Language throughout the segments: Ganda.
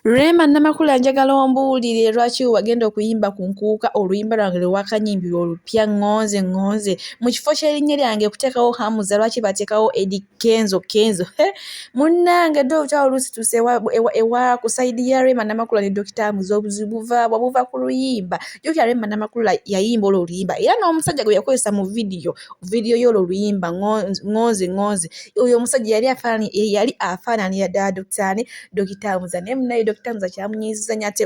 Rema Namakula njagala ombuulire lwaki wagenda okuyimba ku nkuuka oluyimba lwange lwe wakanyimbirwa olupya ngonze ngonze mu kifo ky'erinnya lyange kuteekawo Hamza lwaki bateekawo Kenzo Kenzo munnange dde olutalo lusituse ewa ku sayidi ya Rema Namakula ne Dr Hamza obuzibu buva ku luyimba jjukira Rema Namakula yayimba olwo oluyimba era n'omusajja gwe yakozesa mu vidiyo y'olwo oluyimba ngonze ngonze oyo omusajja yali afaananira ddala Dr Hamza naye munnaye Dr Hamza kyamunyiizizza nnyo ate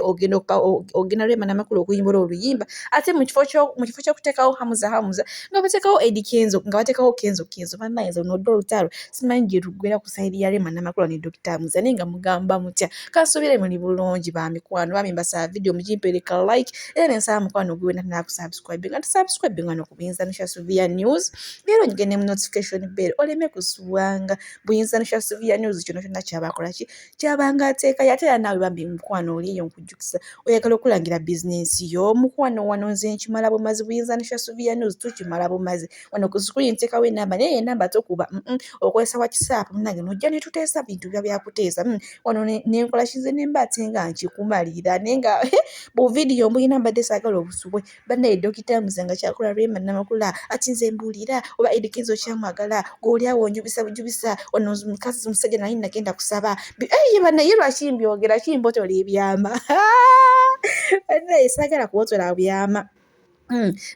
ogenda Rema Namakula okuyimba oluyimba ate mu kifo ky'okuteekawo Hamza nga bateekawo Kenzo nga bateekawo Kenzo bannaye nze nodde olutalo simanyi gye luggwera ku sayidi ya Rema Namakula ne Dr Hamza naye nga mugamba mutya kansubire muli bulungi ba mikwano bami mbasaba vidiyo mugimpereka like era ne nsaba mukwano gwe wena nakusubscribe nga tusubscribe nga no ku buyinzaanishasuvia news era ongende mu notification bell oleme kusubwanga buyinzaanishasuvia news kyonna kyabakola kyabanga ateeka yate naawe bambi mukwano oliyo nkujjukisa oyagala okulangira bizinensi yo mukwano wano nze nkimala bumazi buyinzaanishasuvia news tukimala bumazi wano ku screen nteekawo enamba naye enamba tokuba okozesa WhatsApp munange nojja ne tuteesa bintu byakuteesa wano nenkola kize ne mbate nga nkikumalira naye nga bu vidiyo mbuyina mbadde saagala obusubwe bannaye Dr Hamza nga kyakola Rema Namakula ati nze mbuulira oba Kenzo kyamwagala gw'oliawo njubisa wano mukazi omusajja naye nagenda kusaba bannaye lwaki mbyogera kimbotola ebyama bannaye saagala kubotola byama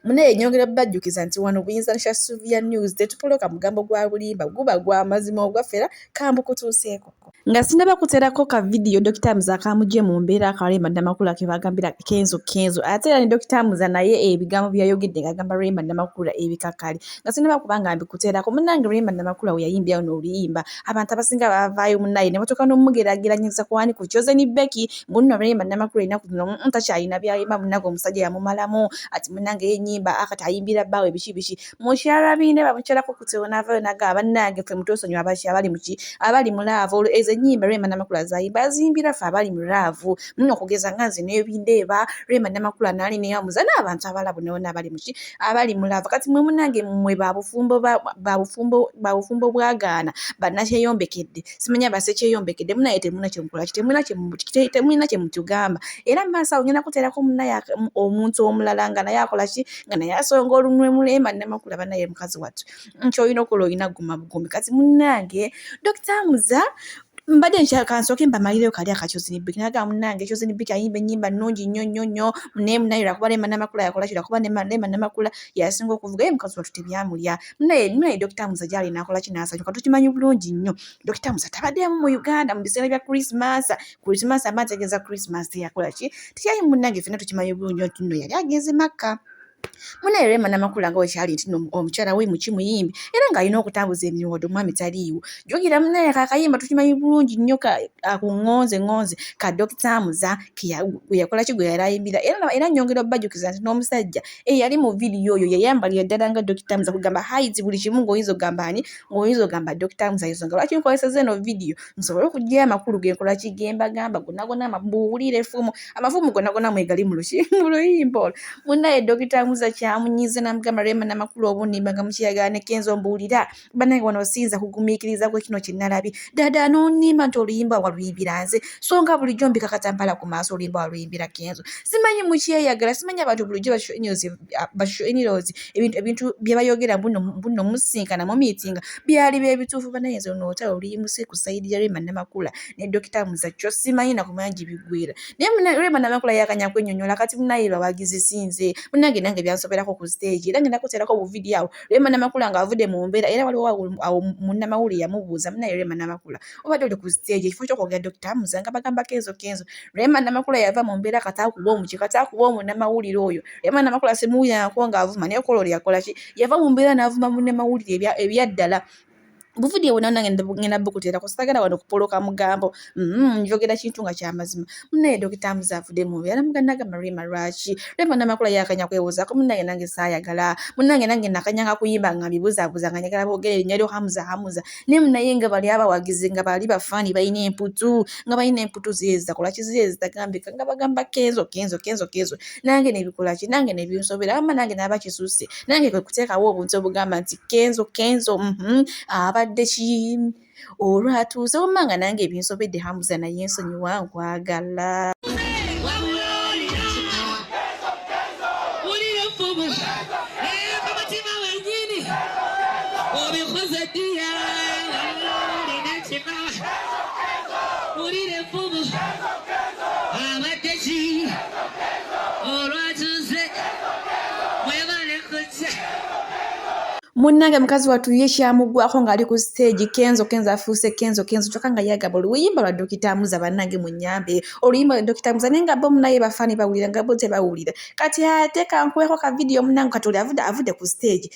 munaye nyongera bajjukiza nti wano buyinzaanishasuvia news tetupoloka mugambo gwa bulimba guba gwa mazima ogwaffera kambukutuuseeko nga sinaba kuterako ka vidiyo Dr Hamza kamugye mu mbeera aka Rema Namakula ke bagambira Kenzo ate era ne Dr Hamza naye ebigambo byayogedde ng'agamba Rema Namakula ebikakali nga sinaba kubanga mbikuterako munnange Rema Namakula we yayimbyawo n'oluyimba abantu abasinga bavaayo munnaye ne batuuka n'omumugeraageranyiriza kwani ku kyoze ni Beki munno Rema Namakula erina kuno takyalina byayimba munnange omusajja yamumalamu ati munnange yenyimba akati ayimbira bbaawe biki mukyala binde bamukyalako kutewo n'avaayo n'agamba bannange ffe mutoosonyiwa abali mu laavu olwo ezo ennyimba Rema Namakula zayimba aziyimbira ffe abali mu laavu muno okugeza nga nze n'ebindeeba Rema Namakula naali ne Hamza n'abantu abalabu nabo abali mu laavu kati mwe munnange mmwe babufumbo bwagaana bannakyeyombekedde simanya basekyeyombekedde munaye temuna kyemukola temulina kyemutugamba era mu maaso awo ngenda kuteerako munnaye omuntu omulala nga naye akola nga naye asonga olunwe mu Rema Namakula bannaye mukazi wattu kyolina okola olina guma bugumi kati munnange Dr Hamza mbadde nsooke mbamalireyo kali akakyozi ni Beki naga munnange ekyozi ni Beki ayimba ennyimba nnungi nnyo naye munnaye lwakuba Rema Namakula yakola lwakuba Rema Namakula yasinga okuvuga ye mukazi wattu tebyamulya munnaye Dr Hamza gyali nakola n'asanyuka tukimanyi bulungi nnyo Dr Hamza tabaddemu mu Uganda mu biseera bya Christmas amategeeza Christmas teyakola tekyayi munnange ffenna tukimanyi bulungi nno yali agenze Makka munaye Rema Namakula nga wekyali nti omukyala we muyimbi era ng'alina okutambuza emiwodo mwami taliiwo jjukira munaye kakayimba tukimanyi bulungi nnyo ku ngonze ka Dr Hamza yakola gwe yali ayimbira era nnyongera obbajjukiza nti n'omusajja eyali mu vidiyo oyo yayambalira ddala nga Dr Hamza kugamba haizi buli kimu ng'oyinza ogamba Dr Hamza ensonga lwaki nkozeseza eno vidiyo nsobole okugyayo amakulu genkola gembagamba gonnagonna mbuwulire amafumu gonnagonna mwegali mu luyimba olwo munaye Dr Hamza kyamunyiiza n'amugamba Rema Namakula obunimba nga mukiyagala ne Kenzo mbuulira bannaye wano siyinza kugumiikiriza gwe kino kye nalabye dada n'onimba nti oluyimba waluyimbira nze so nga bulijjo mbikakatampala ku maaso oluyimba waluyimbira Kenzo simanyi mukyeyagala simanyi abantu bulijjo bashoinirozi ebintu bye bayogera buno musinkana mu miitinga byali byebituufu bannaye nze n'olutalo oluyimuse ku sayidi ya Rema Namakula ne Dr Hamza kyo simanyi nakumanya gye bigwira naye Rema Namakula yakanya kwennyonnyola kati munnaye lwabagizi sinze munnange nange byansoberako ku stage era ngenda kuteerako obuvidiyo awo Rema Namakula ng'avudde mu mbeera era waliwo awo munnamawulire yamubuuza munaye Rema Namakula obadde oli ku stage ekifo ky'okwogera Dr Hamza nga bagamba Kenzo Rema Namakula yava mu mbeera kataakuba omunnamawulire oyo Rema Namakula simuwuliranako ng'avuma naye okola oli yakola ki yava mu mbeera n'avuma munnamawulire ebyaddala buvidiyo bwonna nange ngenda bukuteerako sitagala wano kupoloka mugambo njogera kintu nga kyamazima munaye Dr Hamza avudde mu mbeera nagamba Rema lwaki Rema Namakula yakanya kwebuuzaako munaye nange saayagala munnange nange nakanyanga kuyimba nga mbibuzaabuza nga njagala boogera erinnya lyo Hamza naye munaye nga bali abawagizi nga bali bafaani balina emputu ziyezitakola kiziyezitagambika nga bagamba Kenzo nange nebikola ki nange nebinsobera ama nange naaba kisuuse nange kwe kuteekawo obuntu obugamba nti Kenzo wadde ki olwatuuze omanga nange ebinsobedde Hamza naye nsonyiwa nkwagala. Munnange mukazi wattu ye kyamugwako ng'ali ku stage Kenzo Kenzo afuuse Kenzo Kenzo kyokka nga yagamba oluyimba lwa Dr Hamza bannange munyambe oluyimba lwa Dr Hamza naye nga bo munaye bafaani bawulira nga bo tebawulira kati ate kankuweko ka video munnange katoli avudde ku stage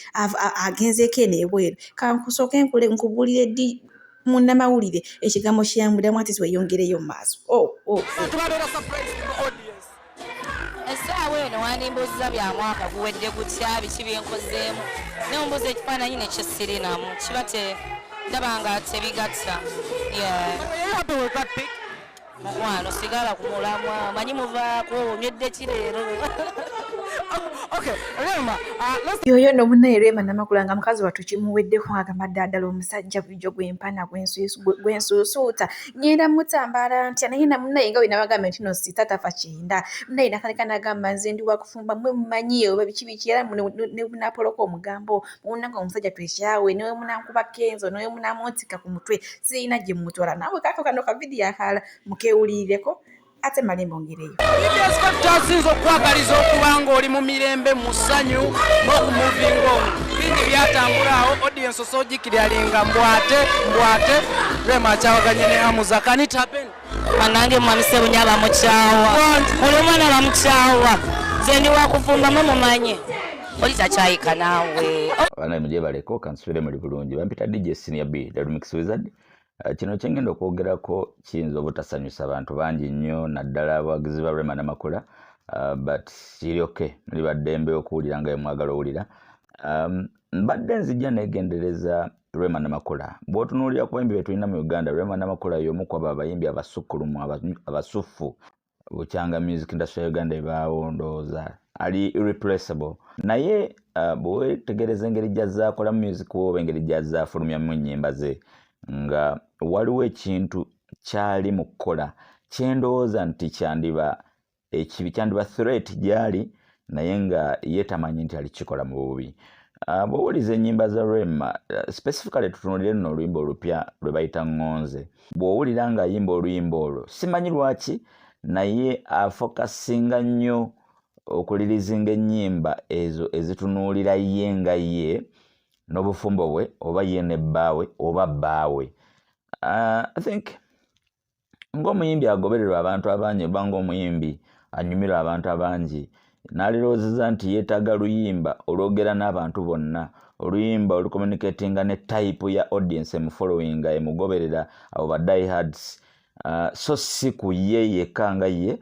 agenzeeko eno ebweru kankusooke nkubulire ddi munnamawulire ekigambo kyeyamuddamu ati weyongereyo mu maaso. Essaawa eno wandimbuuziza bya mwaka guwedde gutya biki byenkozeemu nembuuza ekifaananyi nekyesirinamu kiba ndaba nga tebigatta. Mukwano sigala ku mulamwa manyi muvaako omyedde kireero. Yoyo no munaye Rema Namakula nga mukazi wattu kimuweddeko agamba ddala omusajja bulijjo gwempana gwensuusuuta ngenda mutambaala ntya naye namunaye nga bwe nabagamba nti no sita tafa kyenda munaye nakaleka nagamba nze ndi wakufumba mwe mumanyi oba biki era ne bunapoloko omugambo munnanga omusajja twekyawe newe munankuba Kenzo newe munamuntika ku mutwe sirina gye mutwala nawe kaako kano ka vidiyo akala mukewulirireko ate malembo ongereyo. Kyasinza okwagaliza okuba ng'oli mu mirembe mu ssanyu n'okumuvinga omwo bingi byatambula awo audience osojikiri alinga mbwate Rema akyawaganye ne Hamza can it happen? Bannange mwamise bunya bamukyawa oli omwana bamukyawa nze ndi wakufumba mwe mumanye oli takyayika naawe. Bana muje baleko kansubire muri bulungi bampita DJ Senior B the remix wizard. Kino kyengenda okwogerako kiyinza obutasanyusa abantu bangi nnyo naddala abawagizi ba Rema Namakula but kiri okay muli baddembe okuwulira nga mwagala owulira. Mbadde nzijja negendereza Rema Namakula bw'otunuulira ku bayimbi be tulina mu Uganda Rema Namakula y'omu ku abayimbi abasukkulumu abasuffu bukyanga music industry ya Uganda ebaawo ndowooza ali irreplaceable naye bwewetegereza engeri gy'azaakola music oba engeri gy'azaafulumyamu ennyimba ze nga waliwo ekintu kyali mu kukola kyendowooza nti kyandiba ekibi kyandiba threat gyali naye nga yeetamanyi nti alikikola mu bubi. Bw'owuliza ennyimba za Rema specifically tutunulire nno oluyimba olupya lwe bayita ngonze bw'owulira nga ayimba oluyimba olwo simanyi lwaki naye afokasinga nnyo okulirizinga ennyimba ezo ezitunuulira ye nga ye n'obufumbo bwe oba ye ne bbaawe oba bbaawe. I think ng'omuyimbi agobererwa abantu abangi oba ng'omuyimbi anyumirwa abantu abangi n'aliroozeza nti yeetaaga luyimba olwogera n'abantu bonna oluyimba olucommunicatinga ne type ya audience emufollowinga emugoberera abo ba diehards so si ku ye yekka nga ye.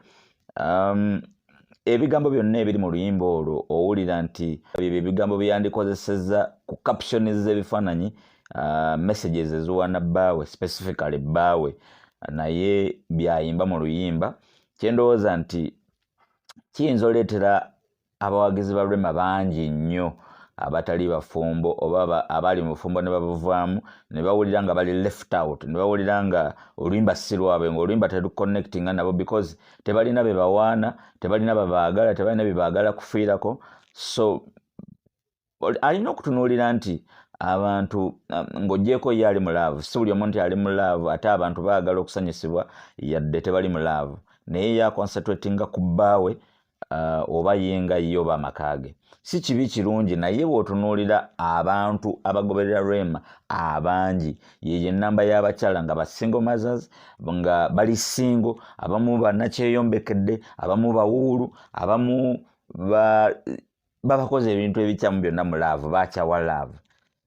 Ebigambo byonna ebiri mu luyimba olwo owulira nti ebyo ebigambo byandikozeseza ku captions z'ebifaananyi messages eziwaana bbaawe specifically bbaawe naye byayimba mu luyimba kyendowooza nti kiyinza oleetera abawagizi ba Rema bangi nnyo abatali bafumbo oba abali mu bufumbo ne babuvaamu ne bawulira nga bali left out ne bawulira nga oluyimba si lwabwe ng'oluyimba teruconnectinga nabo because tebalina be bawaana tebalina babaagala tebalina bye baagala kufiirako so alina okutunuulira nti abantu ng'oggyeko ye ali mu laavu si buli omu nti ali mu laavu ate abantu baagala okusanyusibwa yadde tebali mu laavu naye yaconcentratinga ku bbaawe oba ye nga ye oba amakaage si kibi kirungi naye bw'otunuulira abantu abagoberera Rema abangi yeyo ennamba y'abakyala nga ba single mothers nga bali single abamu bannakyeyombekedde abamu bawuulu abamu babakoze ebintu ebikyamu byonna mu laavu bakyawa laavu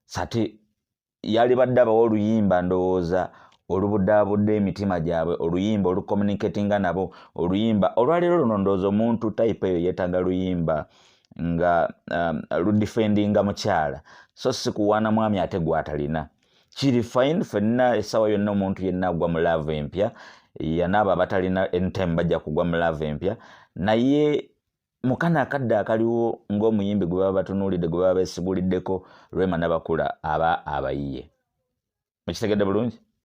sate yali badde abawa oluyimba ndowooza olubudaabudde emitima gyabwe oluyimba olucommunicatinga nabo oluyimba olwaleero luno ndowooza omuntu type eyo yeetaaga luyimba nga ludifendinga mukyala so si kuwaana mwami ate gwatalina kiri fine ffenna essaawa yonna omuntu yenna agwa mu laavu empya yanaaba abatalina entime bajja kugwa mu laavu empya naye mukana akadde akaliwo ng'omuyimbi gwe baba batunuulidde gwe baba beesiguliddeko Rema Namakula aba abayiye mukitegedde bulungi